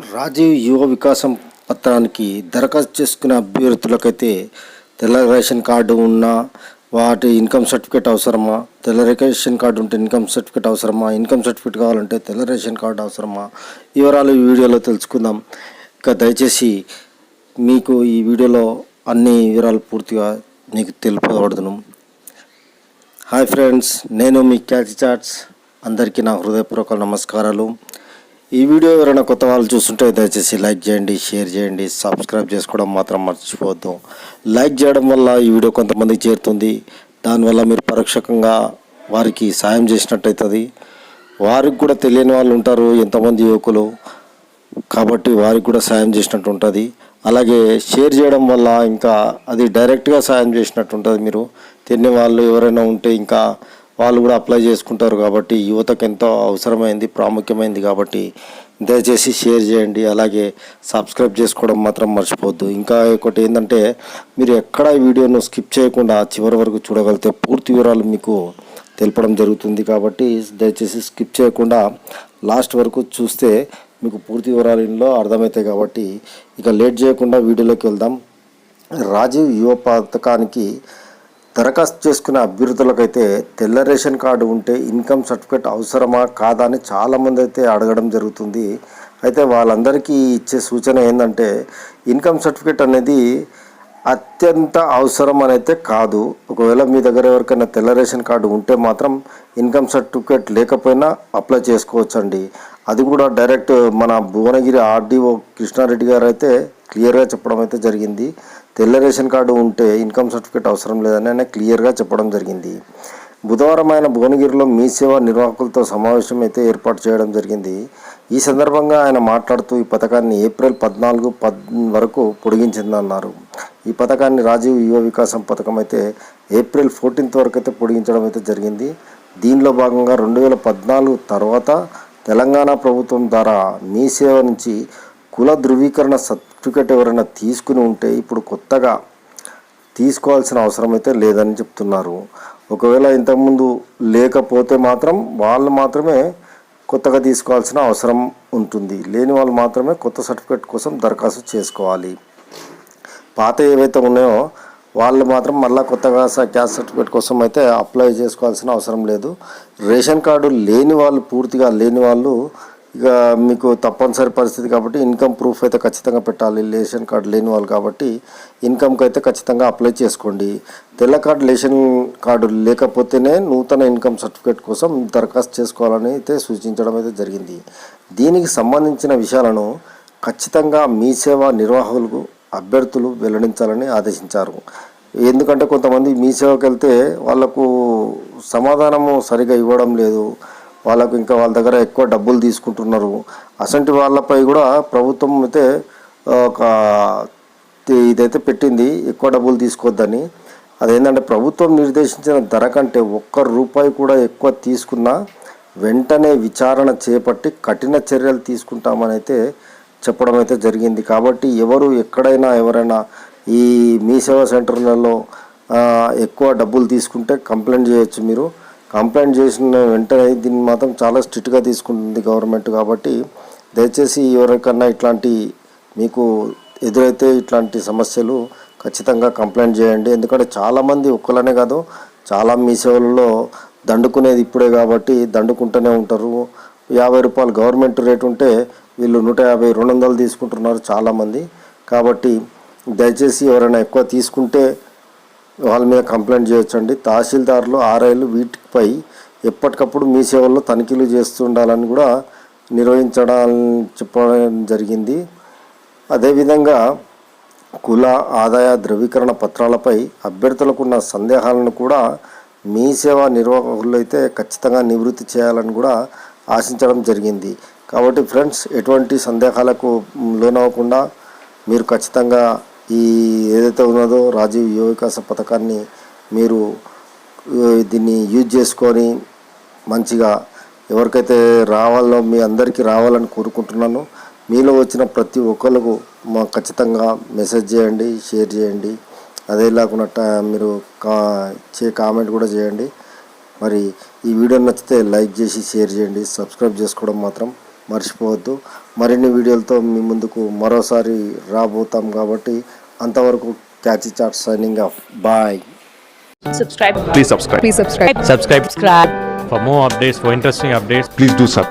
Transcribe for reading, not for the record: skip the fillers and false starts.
రాజీవ్ యువ వికాసం పత్రానికి దరఖాస్తు చేసుకునే అభ్యర్థులకైతే తెల్ల రేషన్ కార్డు ఉన్నా వాటి ఇన్కమ్ సర్టిఫికేట్ అవసరమా, తెల్ల రేషన్ కార్డు ఉంటే ఇన్కమ్ సర్టిఫికేట్ అవసరమా, ఇన్కమ్ సర్టిఫికేట్ కావాలంటే తెల్ల రేషన్ కార్డు అవసరమా, వివరాలు ఈ వీడియోలో తెలుసుకుందాం. ఇక దయచేసి మీకు ఈ వీడియోలో అన్ని వివరాలు పూర్తిగా మీకు తెలుపబడును. హాయ్ ఫ్రెండ్స్, నేను మీ క్యాచ్ చాట్స్. అందరికీ నా హృదయపూర్వక నమస్కారాలు. ఈ వీడియో ఎవరైనా కొత్త వాళ్ళు చూస్తుంటే దయచేసి లైక్ చేయండి, షేర్ చేయండి, సబ్స్క్రైబ్ చేసుకోవడం మాత్రం మర్చిపోవద్దు. లైక్ చేయడం వల్ల ఈ వీడియో కొంతమందికి చేరుతుంది. దానివల్ల మీరు పరోక్షకంగా వారికి సాయం చేసినట్టయితుంది. వారికి కూడా తెలియని వాళ్ళు ఉంటారు ఎంతమంది యువకులు, కాబట్టి వారికి కూడా సాయం చేసినట్టు ఉంటుంది. అలాగే షేర్ చేయడం వల్ల ఇంకా అది డైరెక్ట్గా సాయం చేసినట్టు ఉంటుంది. మీరు తెలియని వాళ్ళు ఎవరైనా ఉంటే ఇంకా వాళ్ళు కూడా అప్లై చేసుకుంటారు. కాబట్టి యువతకు ఎంతో అవసరమైంది, ప్రాముఖ్యమైంది. కాబట్టి దయచేసి షేర్ చేయండి, అలాగే సబ్స్క్రైబ్ చేసుకోవడం మాత్రం మర్చిపోవద్దు. ఇంకా ఒకటి ఏంటంటే, మీరు ఎక్కడ ఈ వీడియోను స్కిప్ చేయకుండా చివరి వరకు చూడగలిగితే పూర్తి వివరాలు మీకు తెలపడం జరుగుతుంది. కాబట్టి దయచేసి స్కిప్ చేయకుండా లాస్ట్ వరకు చూస్తే మీకు పూర్తి వివరాలలో అర్థమవుతాయి. కాబట్టి ఇక లేట్ చేయకుండా వీడియోలోకి వెళ్దాం. రాజీవ్ యువ పథకానికి దరఖాస్తు చేసుకునే అభ్యర్థులకైతే తెల్ల రేషన్ కార్డు ఉంటే ఇన్కమ్ సర్టిఫికేట్ అవసరమా కాదా అని చాలామంది అయితే అడగడం జరుగుతుంది. అయితే వాళ్ళందరికీ ఇచ్చే సూచన ఏంటంటే, ఇన్కమ్ సర్టిఫికేట్ అనేది అత్యంత అవసరం అనైతే కాదు. ఒకవేళ మీ దగ్గర ఎవరికైనా తెల్ల రేషన్ కార్డు ఉంటే మాత్రం ఇన్కమ్ సర్టిఫికేట్ లేకపోయినా అప్లై చేసుకోవచ్చండి. అది కూడా డైరెక్ట్ మన భువనగిరి ఆర్డీఓ కృష్ణారెడ్డి గారు అయితే క్లియర్గా చెప్పడం అయితే జరిగింది. తెల్ల రేషన్ కార్డు ఉంటే ఇన్కమ్ సర్టిఫికేట్ అవసరం లేదని ఆయన క్లియర్గా చెప్పడం జరిగింది. బుధవారం ఆయన భువనగిరిలో మీ సేవ నిర్వాహకులతో సమావేశం అయితే ఏర్పాటు చేయడం జరిగింది. ఈ సందర్భంగా ఆయన మాట్లాడుతూ ఈ పథకాన్ని ఏప్రిల్ 14 వరకు పొడిగించిందన్నారు. ఈ పథకాన్ని రాజీవ్ యువ వికాసం పథకం అయితే ఏప్రిల్ 14 వరకు అయితే పొడిగించడం అయితే జరిగింది. దీనిలో భాగంగా 2014 తర్వాత తెలంగాణ ప్రభుత్వం ద్వారా మీ సేవ నుంచి కుల ధృవీకరణ సర్టిఫికేట్ ఎవరైనా తీసుకుని ఉంటే ఇప్పుడు కొత్తగా తీసుకోవాల్సిన అవసరం అయితే లేదని చెప్తున్నారు. ఒకవేళ ఇంతకుముందు లేకపోతే మాత్రం వాళ్ళు మాత్రమే కొత్తగా తీసుకోవాల్సిన అవసరం ఉంటుంది. లేని వాళ్ళు మాత్రమే కొత్త సర్టిఫికేట్ కోసం దరఖాస్తు చేసుకోవాలి. పాత ఏవైతే ఉన్నాయో వాళ్ళు మాత్రం మళ్ళీ కొత్తగా క్యాస్ట్ సర్టిఫికేట్ కోసం అయితే అప్లై చేసుకోవాల్సిన అవసరం లేదు. రేషన్ కార్డు లేని వాళ్ళు, పూర్తిగా లేని వాళ్ళు ఇక మీకు తప్పనిసరి పరిస్థితి కాబట్టి ఇన్కమ్ ప్రూఫ్ అయితే ఖచ్చితంగా పెట్టాలి. రేషన్ కార్డు లేని వాళ్ళు కాబట్టి ఇన్కమ్కి అయితే ఖచ్చితంగా అప్లై చేసుకోండి. తెల్ల కార్డు రేషన్ కార్డు లేకపోతేనే నూతన ఇన్కమ్ సర్టిఫికేట్ కోసం దరఖాస్తు చేసుకోవాలని అయితే సూచించడం అయితే జరిగింది. దీనికి సంబంధించిన విషయాలను ఖచ్చితంగా మీ సేవ నిర్వాహకులకు అభ్యర్థులు వెల్లడించాలని ఆదేశించారు. ఎందుకంటే కొంతమంది మీ సేవకి వెళ్తే వాళ్ళకు సమాధానము సరిగా ఇవ్వడం లేదు, వాళ్ళకు ఇంకా వాళ్ళ దగ్గర ఎక్కువ డబ్బులు తీసుకుంటున్నారు. అసంటి వాళ్ళపై కూడా ప్రభుత్వం అయితే ఒక ఇదైతే పెట్టింది, ఎక్కువ డబ్బులు తీసుకోవద్దని. అదేంటంటే, ప్రభుత్వం నిర్దేశించిన ధర కంటే ₹1 కూడా ఎక్కువ తీసుకున్నా వెంటనే విచారణ చేపట్టి కఠిన చర్యలు తీసుకుంటామని అయితే చెప్పడం అయితే జరిగింది. కాబట్టి ఎవరైనా ఈ మీ సేవా సెంటర్లలో ఎక్కువ డబ్బులు తీసుకుంటే కంప్లైంట్ చేయొచ్చు. మీరు కంప్లైంట్ చేసిన వెంటనే దీన్ని మాత్రం చాలా స్ట్రిక్ట్గా తీసుకుంటుంది గవర్నమెంట్. కాబట్టి దయచేసి ఎవరికన్నా ఇట్లాంటి మీకు ఎదురైతే ఇట్లాంటి సమస్యలు ఖచ్చితంగా కంప్లైంట్ చేయండి. ఎందుకంటే చాలామంది ఒక్కలనే కాదు, చాలా మీ సేవలలో దండుకునేది ఇప్పుడే కాబట్టి దండుకుంటూనే ఉంటారు. ₹50 గవర్నమెంట్ రేట్ ఉంటే వీళ్ళు 150, 200 తీసుకుంటున్నారు చాలామంది. కాబట్టి దయచేసి ఎవరైనా ఎక్కువ తీసుకుంటే వాళ్ళ మీద కంప్లైంట్ చేయొచ్చండి. తహసీల్దార్లు, ఆర్ఐలు వీటిపై ఎప్పటికప్పుడు మీ సేవల్లో తనిఖీలు చేస్తుండాలని కూడా చెప్పడం జరిగింది. అదేవిధంగా కుల ఆదాయ ధృవీకరణ పత్రాలపై అభ్యర్థులకున్న సందేహాలను కూడా మీ సేవా నిర్వాహకులు అయితే ఖచ్చితంగా నివృత్తి చేయాలని కూడా ఆశించడం జరిగింది. కాబట్టి ఫ్రెండ్స్, ఎటువంటి సందేహాలకు లోనవ్వకుండా మీరు ఖచ్చితంగా ఈ ఏదైతే ఉన్నదో రాజీవ్ యువ వికాస పథకాన్ని మీరు దీన్ని యూజ్ చేసుకొని మంచిగా ఎవరికైతే రావాలో మీ అందరికీ రావాలని కోరుకుంటున్నాను. మీలో వచ్చిన ప్రతి ఒక్కరికి ఖచ్చితంగా మెసేజ్ చేయండి, షేర్ చేయండి. అదే లేకుండా మీరు కామెంట్ కూడా చేయండి. మరి ఈ వీడియో నచ్చితే లైక్ చేసి షేర్ చేయండి, సబ్స్క్రైబ్ చేసుకోవడం మాత్రం మర్చిపోవద్దు. మరిన్ని వీడియోలతో మీ ముందుకు మరోసారి రాబోతాం కాబట్టి అంతవరకు catchy chat signing off. Bye. Subscribe. Please subscribe. Please subscribe. Subscribe. Subscribe. For more updates, for interesting updates, Please do subscribe.